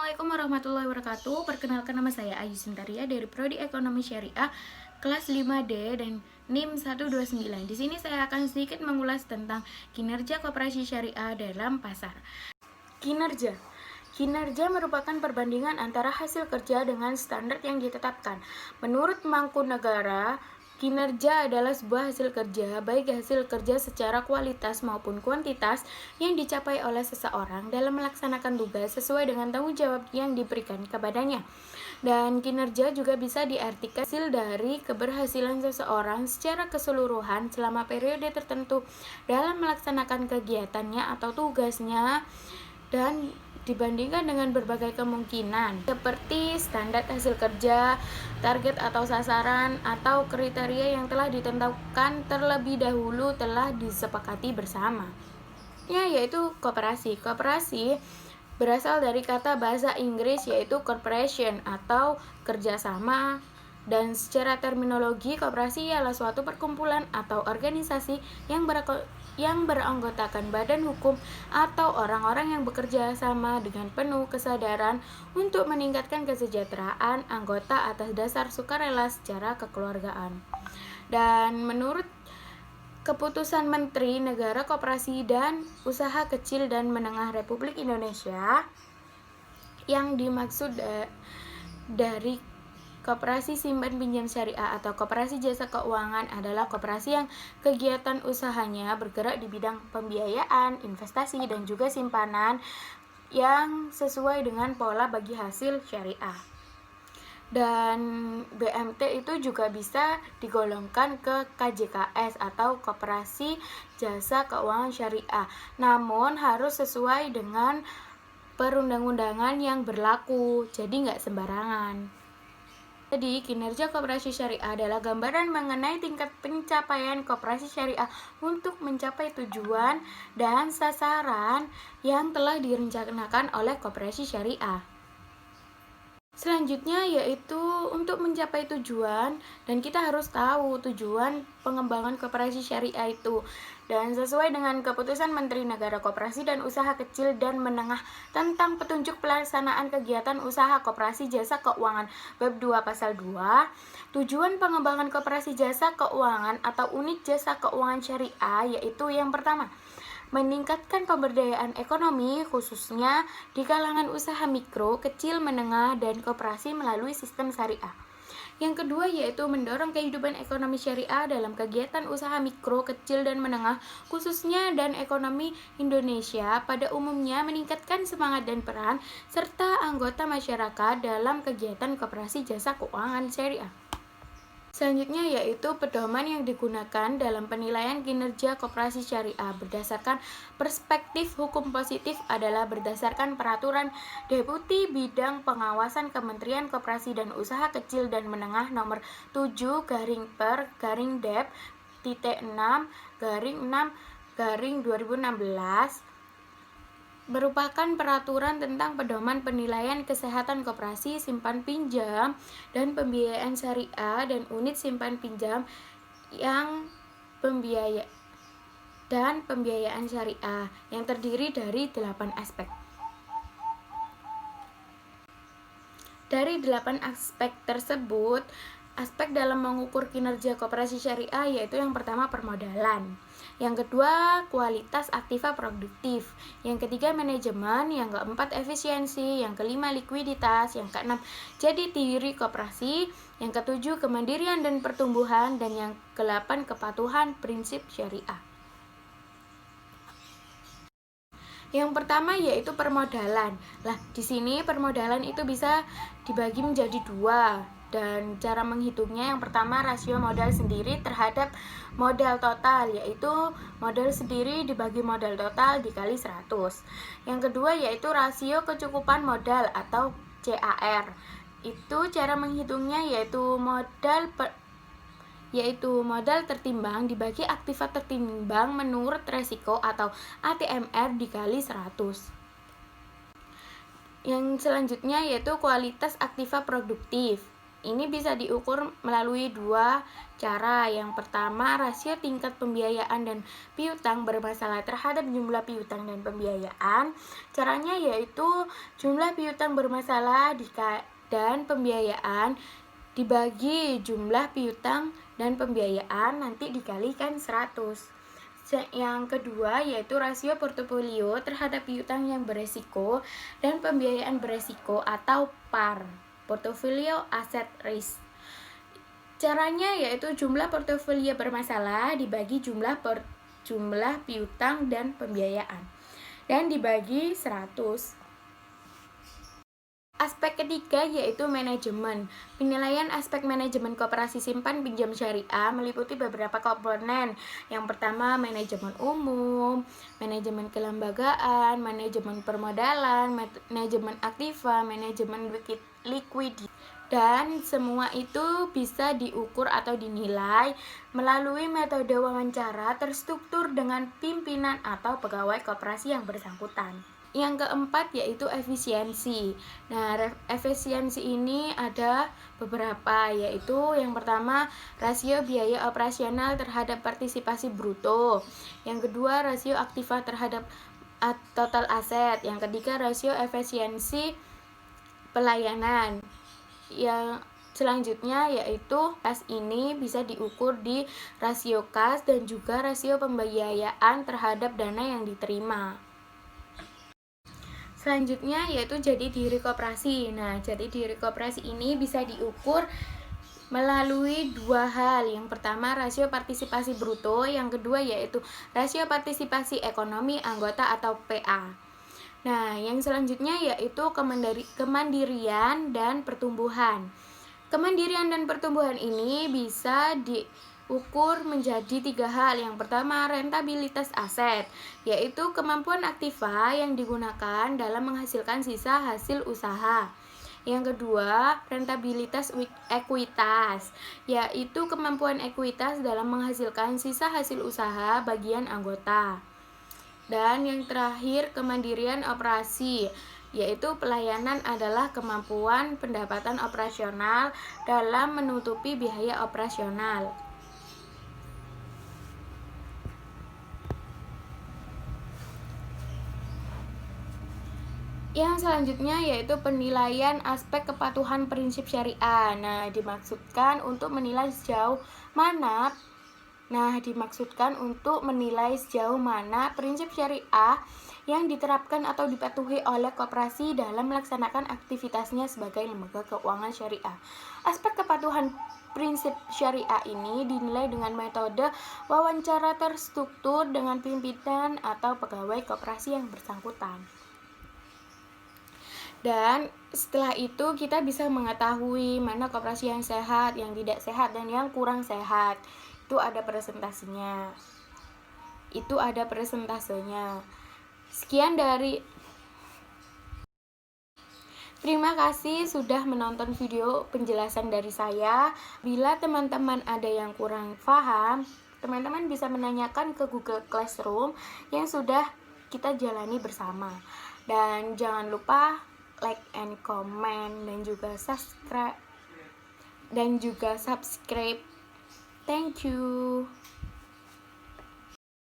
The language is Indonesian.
Assalamualaikum warahmatullahi wabarakatuh. Perkenalkan, nama saya Ayu Sintaria dari Prodi Ekonomi Syariah kelas 5D dan NIM 129. Di sini saya akan sedikit mengulas tentang kinerja koperasi syariah dalam pasar. Kinerja merupakan perbandingan antara hasil kerja dengan standar yang ditetapkan. Menurut Mangkunegara, kinerja adalah sebuah hasil kerja, baik hasil kerja secara kualitas maupun kuantitas yang dicapai oleh seseorang dalam melaksanakan tugas sesuai dengan tanggung jawab yang diberikan kepadanya. Dan kinerja juga bisa diartikan hasil dari keberhasilan seseorang secara keseluruhan selama periode tertentu dalam melaksanakan kegiatannya atau tugasnya, dan dibandingkan dengan berbagai kemungkinan seperti standar hasil kerja, target atau sasaran, atau kriteria yang telah ditentukan terlebih dahulu telah disepakati bersama. Yaitu koperasi. Koperasi berasal dari kata bahasa Inggris yaitu corporation atau kerjasama, dan secara terminologi koperasi ialah suatu perkumpulan atau organisasi yang beranggotakan badan hukum atau orang-orang yang bekerja sama dengan penuh kesadaran untuk meningkatkan kesejahteraan anggota atas dasar sukarela secara kekeluargaan. Dan menurut Keputusan Menteri Negara Koperasi dan Usaha Kecil dan Menengah Republik Indonesia, yang dimaksud dari koperasi simpan pinjam syariah atau koperasi jasa keuangan adalah koperasi yang kegiatan usahanya bergerak di bidang pembiayaan, investasi, dan juga simpanan yang sesuai dengan pola bagi hasil syariah. Dan BMT itu juga bisa digolongkan ke KJKS atau Koperasi Jasa Keuangan Syariah, namun harus sesuai dengan perundang-undangan yang berlaku, jadi nggak sembarangan. Jadi, kinerja koperasi syariah adalah gambaran mengenai tingkat pencapaian koperasi syariah untuk mencapai tujuan dan sasaran yang telah direncanakan oleh koperasi syariah. Selanjutnya yaitu untuk mencapai tujuan, dan kita harus tahu tujuan pengembangan koperasi syariah itu. Dan sesuai dengan Keputusan Menteri Negara Koperasi dan Usaha Kecil dan Menengah tentang petunjuk pelaksanaan kegiatan usaha koperasi jasa keuangan Bab 2 Pasal 2, tujuan pengembangan koperasi jasa keuangan atau unit jasa keuangan syariah yaitu yang pertama, meningkatkan pemberdayaan ekonomi khususnya di kalangan usaha mikro, kecil, menengah, dan koperasi melalui sistem syariah. Yang kedua yaitu mendorong kehidupan ekonomi syariah dalam kegiatan usaha mikro, kecil, dan menengah khususnya dan ekonomi Indonesia pada umumnya, meningkatkan semangat dan peran serta anggota masyarakat dalam kegiatan koperasi jasa keuangan syariah. Selanjutnya yaitu pedoman yang digunakan dalam penilaian kinerja koperasi syariah berdasarkan perspektif hukum positif adalah berdasarkan Peraturan Deputi Bidang Pengawasan Kementerian Koperasi dan Usaha Kecil dan Menengah Nomor 7/Per/Dep/6/6/2016, merupakan peraturan tentang pedoman penilaian kesehatan koperasi, simpan pinjam, dan pembiayaan syariah dan unit simpan pinjam yang pembiayaan syariah yang terdiri dari 8 aspek. Dari 8 aspek tersebut, aspek dalam mengukur kinerja koperasi syariah yaitu yang pertama permodalan, yang kedua kualitas aktiva produktif, yang ketiga manajemen, yang keempat efisiensi, yang kelima likuiditas, yang keenam jati diri koperasi, yang ketujuh kemandirian dan pertumbuhan, dan yang kedelapan kepatuhan prinsip syariah. Yang pertama yaitu permodalan. Di sini permodalan itu bisa dibagi menjadi dua, dan cara menghitungnya yang pertama rasio modal sendiri terhadap modal total, yaitu modal sendiri dibagi modal total dikali 100. Yang kedua yaitu rasio kecukupan modal atau CAR. Itu cara menghitungnya yaitu modal tertimbang dibagi aktiva tertimbang menurut resiko atau ATMR dikali 100. Yang selanjutnya yaitu kualitas aktiva produktif. Ini bisa diukur melalui dua cara. Yang pertama, rasio tingkat pembiayaan dan piutang bermasalah terhadap jumlah piutang dan pembiayaan. Caranya yaitu jumlah piutang bermasalah dan pembiayaan dibagi jumlah piutang dan pembiayaan nanti dikalikan 100. Yang kedua yaitu rasio portofolio terhadap piutang yang beresiko dan pembiayaan beresiko atau PAR, portfolio asset risk. Caranya yaitu jumlah portofolio bermasalah dibagi jumlah piutang dan pembiayaan dan dibagi 100. Aspek ketiga yaitu manajemen. Penilaian aspek manajemen koperasi simpan pinjam syariah meliputi beberapa komponen. Yang pertama, manajemen umum, manajemen kelembagaan, manajemen permodalan, manajemen aktiva, manajemen likuiditas. Dan semua itu bisa diukur atau dinilai melalui metode wawancara terstruktur dengan pimpinan atau pegawai koperasi yang bersangkutan. Yang keempat yaitu efisiensi. Nah, efisiensi ini ada beberapa, yaitu yang pertama rasio biaya operasional terhadap partisipasi bruto. Yang kedua rasio aktiva terhadap total aset. Yang ketiga rasio efisiensi pelayanan. Yang selanjutnya yaitu kas ini bisa diukur di rasio kas dan juga rasio pembiayaan terhadap dana yang diterima. Selanjutnya yaitu jati diri koperasi. Nah, jati diri koperasi ini bisa diukur melalui dua hal. Yang pertama rasio partisipasi bruto, yang kedua yaitu rasio partisipasi ekonomi anggota atau PA. Nah, yang selanjutnya yaitu kemandirian dan pertumbuhan. Kemandirian dan pertumbuhan ini bisa diukur menjadi 3 hal. Yang pertama, rentabilitas aset, yaitu kemampuan aktiva yang digunakan dalam menghasilkan sisa hasil usaha. Yang kedua, rentabilitas ekuitas, yaitu kemampuan ekuitas dalam menghasilkan sisa hasil usaha bagian anggota. Dan yang terakhir, kemandirian operasi, yaitu pelayanan adalah kemampuan pendapatan operasional dalam menutupi biaya operasional. Yang selanjutnya yaitu penilaian aspek kepatuhan prinsip syariah. Dimaksudkan untuk menilai sejauh mana prinsip syariah yang diterapkan atau dipatuhi oleh koperasi dalam melaksanakan aktivitasnya sebagai lembaga keuangan syariah. Aspek kepatuhan prinsip syariah ini dinilai dengan metode wawancara terstruktur dengan pimpinan atau pegawai koperasi yang bersangkutan. Dan setelah itu kita bisa mengetahui mana koperasi yang sehat, yang tidak sehat, dan yang kurang sehat. Itu ada presentasinya. Terima kasih sudah menonton video penjelasan dari saya. Bila teman-teman ada yang kurang paham, teman-teman bisa menanyakan ke Google Classroom yang sudah kita jalani bersama. Dan jangan lupa like and comment dan juga subscribe. Thank you.